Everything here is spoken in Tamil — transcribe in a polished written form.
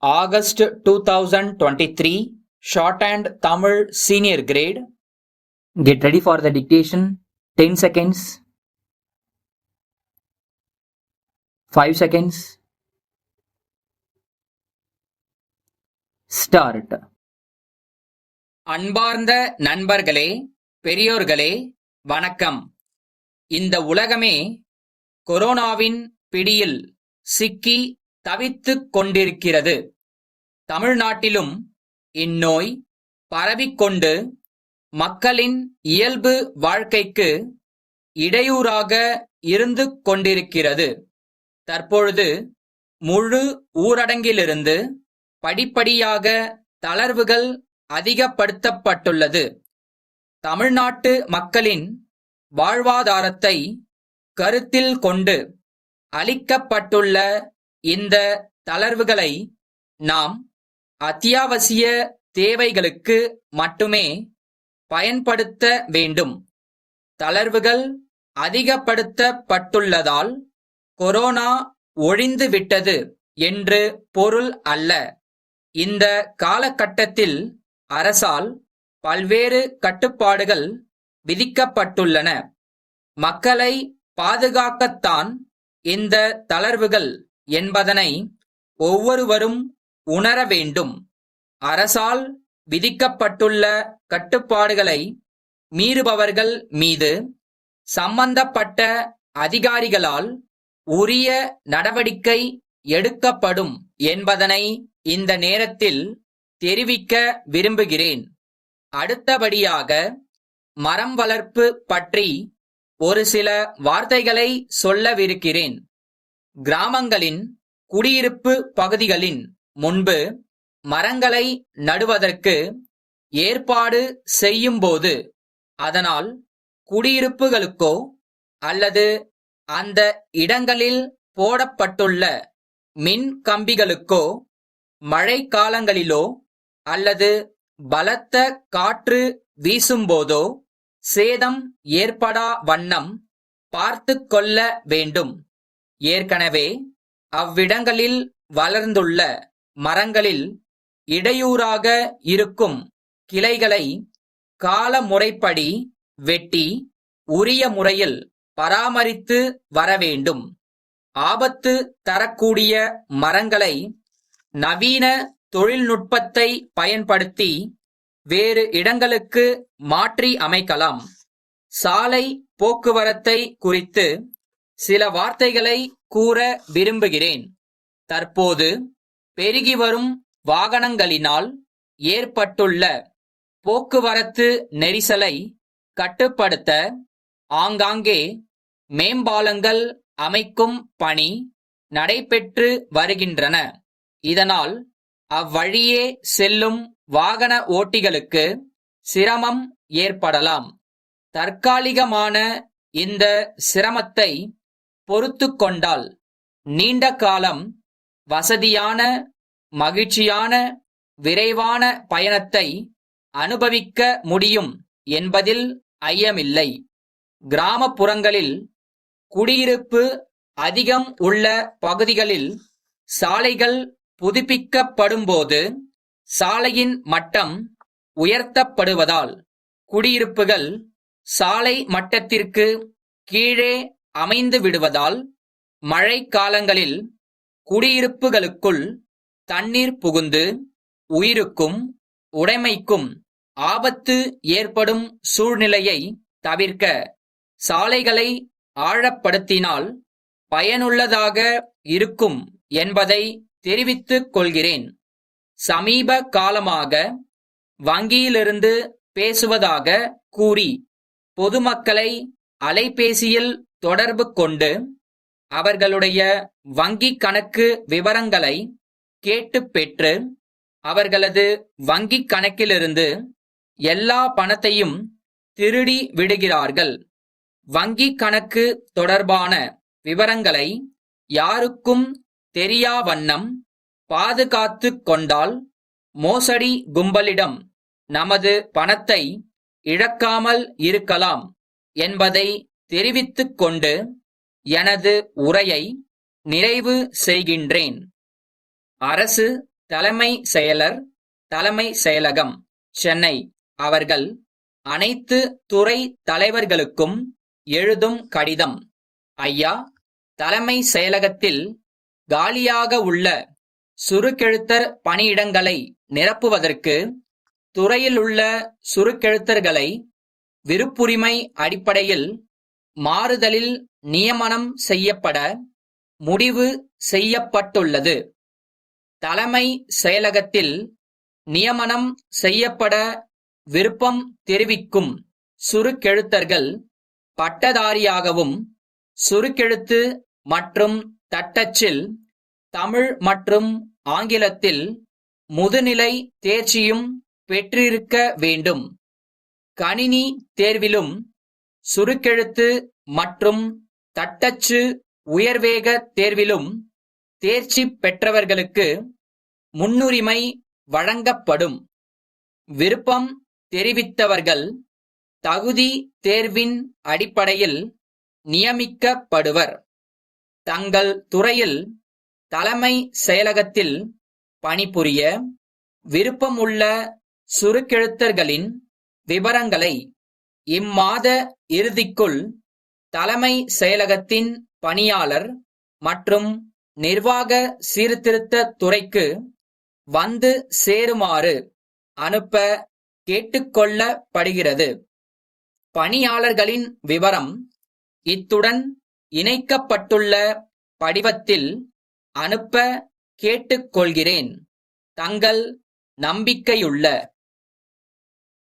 August 2023, Shorthand Tamil Senior Grade. Get ready for the dictation. 10 seconds. 5 seconds. Start. அன்பார்ந்த நண்பர்களே, பெரியோர்களே, வணக்கம். இந்த உலகமே கொரோனாவின் பிடியில் சிக்கி தவித்துக் கொண்டிருக்கிறது. தமிழ்நாட்டிலும் இந்நோய் பரவிக்கொண்டு மக்களின் இயல்பு வாழ்க்கைக்கு இடையூறாக இருந்து கொண்டிருக்கிறது. தற்பொழுது முழு ஊரடங்கிலிருந்து படிப்படியாக தளர்வுகள் அதிகப்படுத்தப்பட்டுள்ளது. தமிழ்நாட்டு மக்களின் வாழ்வாதாரத்தை கருத்தில் கொண்டு அளிக்கப்பட்டுள்ள இந்த தளர்வுகளை நாம் அத்தியாவசிய தேவைகளுக்கு மட்டுமே பயன்படுத்த வேண்டும். தளர்வுகள் அதிகப்படுத்தப்பட்டுள்ளதால் கொரோனா ஒழிந்து விட்டது என்று பொருள் அல்ல. இந்த காலகட்டத்தில் அரசால் பல்வேறு கட்டுப்பாடுகள் விதிக்கப்பட்டுள்ளன. மக்களை பாதுகாக்கத்தான் இந்த தளர்வுகள் என்பதனை ஒவ்வொருவரும் உணர வேண்டும். அரசால் விதிக்கப்பட்டுள்ள கட்டுப்பாடுகளை மீறுபவர்கள் மீது சம்பந்தப்பட்ட அதிகாரிகளால் உரிய நடவடிக்கை எடுக்கப்படும் என்பதனை இந்த நேரத்தில் தெரிவிக்க விரும்புகிறேன். அடுத்தபடியாக மரம் வளர்ப்பு பற்றி ஒரு சில வார்த்தைகளை சொல்லவிருக்கிறேன். கிராமங்களின் குடியிருப்பு பகுதிகளின் முன்பு மரங்களை நடுவதற்கு ஏற்பாடு செய்யும்போது அதனால் குடியிருப்புகளுக்கோ அல்லது அந்த இடங்களில் போடப்பட்டுள்ள மின் கம்பிகளுக்கோ மழை காலங்களிலோ அல்லது பலத்த காற்று வீசும்போதோ சேதம் ஏற்படா வண்ணம் பார்த்து கொள்ள வேண்டும். ஏற்கனவே அவ்விடங்களில் வளர்ந்துள்ள மரங்களில் இடையூறாக இருக்கும் கிளைகளை காலமுறைப்படி வெட்டி உரிய முறையில் பராமரித்து வரவேண்டும். ஆபத்து தரக்கூடிய மரங்களை நவீன தொழில்நுட்பத்தை பயன்படுத்தி வேறு இடங்களுக்கு மாற்றி அமைக்கலாம். சாலை போக்குவரத்தை குறித்து சில வார்த்தைகளை கூற விரும்புகிறேன். தற்போது பெருகி வரும் வாகனங்களினால் ஏற்பட்டுள்ள போக்குவரத்து நெரிசலை கட்டுப்படுத்த ஆங்காங்கே மேம்பாலங்கள் அமைக்கும் பணி நடைபெற்று வருகின்றன. இதனால் அவ்வழியே செல்லும் வாகன ஓட்டிகளுக்கு சிரமம் ஏற்படலாம். தற்காலிகமான இந்த சிரமத்தை பொறுத்துக் கொண்டால் நீண்ட காலம் வசதியான, மகிழ்ச்சியான, விரைவான பயணத்தை அனுபவிக்க முடியும் என்பதில் ஐயமில்லை. கிராமப்புறங்களில் குடியிருப்பு அதிகம் உள்ள பகுதிகளில் சாலைகள் புதுப்பிக்கப்படும்போது சாலையின் மட்டம் உயர்த்தப்படுவதால் குடியிருப்புகள் சாலை மட்டத்திற்கு கீழே அமைந்து விடுவதால் மழை காலங்களில் குடியிருப்புகளுக்குள் தண்ணீர் புகுந்து உயிருக்கும் உடைமைக்கும் ஆபத்து ஏற்படும் சூழ்நிலையை தவிர்க்க சாலைகளை ஆழப்படுத்தினால் பயனுள்ளதாக இருக்கும் என்பதை தெரிவித்துக் கொள்கிறேன். சமீப காலமாக வங்கியிலிருந்து பேசுவதாக கூறி பொதுமக்களை அலைபேசியில் தொடர்பு கொண்டு அவர்களுடைய வங்கி கணக்கு விவரங்களை கேட்டு பெற்று அவர்களது வங்கி கணக்கிலிருந்து எல்லா பணத்தையும் திருடி விடுகிறார்கள். வங்கி கணக்கு தொடர்பான விவரங்களை யாருக்கும் தெரியா வண்ணம் பாதுகாத்துக் கொண்டால் மோசடி கும்பலிடம் நமது பணத்தை இழக்காமல் இருக்கலாம் என்பதை தெரிவித்துக் கொண்டு எனது உரையை நிறைவு செய்கின்றேன். அரசு தலைமை செயலர், தலைமை செயலகம், சென்னை அவர்கள் அனைத்து துறை தலைவர்களுக்கும் எழுதும் கடிதம். ஐயா, தலைமை செயலகத்தில் காலியாக உள்ள சுருக்கெழுத்தர் பணியிடங்களை நிரப்புவதற்கு துறையில் உள்ள சுருக்கெழுத்தர்களை விருப்புரிமை அடிப்படையில் மாறுதலில் நியமனம் செய்யப்பட முடிவு செய்யப்பட்டுள்ளது. தலைமை செயலகத்தில் நியமனம் செய்யப்பட விருப்பம் தெரிவிக்கும் சுருக்கெழுத்தர்கள் பட்டதாரியாகவும் சுருக்கெழுத்து மற்றும் தட்டச்சில் தமிழ் மற்றும் ஆங்கிலத்தில் முதுநிலை தேர்ச்சியும் பெற்றிருக்க வேண்டும். கணினி தேர்விலும் சுருக்கெழுத்து மற்றும் தட்டச்சு உயர்வேக தேர்விலும் தேர்ச்சி பெற்றவர்களுக்கு முன்னுரிமை வழங்கப்படும். விருப்பம் தெரிவித்தவர்கள் தகுதி தேர்வின் அடிப்படையில் நியமிக்கப்படுவர். தங்கள் துறையில் தலைமை செயலகத்தில் பணிபுரிய விருப்பமுள்ள சுருக்கெழுத்தர்களின் விவரங்களை இம்மாத இறுதிக்குள் தலைமை செயலகத்தின் பணியாளர் மற்றும் நிர்வாக சீர்திருத்த துறைக்கு வந்து சேருமாறு அனுப்ப கேட்டுக்கொள்ளப்படுகிறது. பணியாளர்களின் விவரம் இத்துடன் இணைக்கப்பட்டுள்ள படிவத்தில் அனுப்ப கேட்டுக்கொள்கிறேன். தங்கள் நம்பிக்கையுள்ள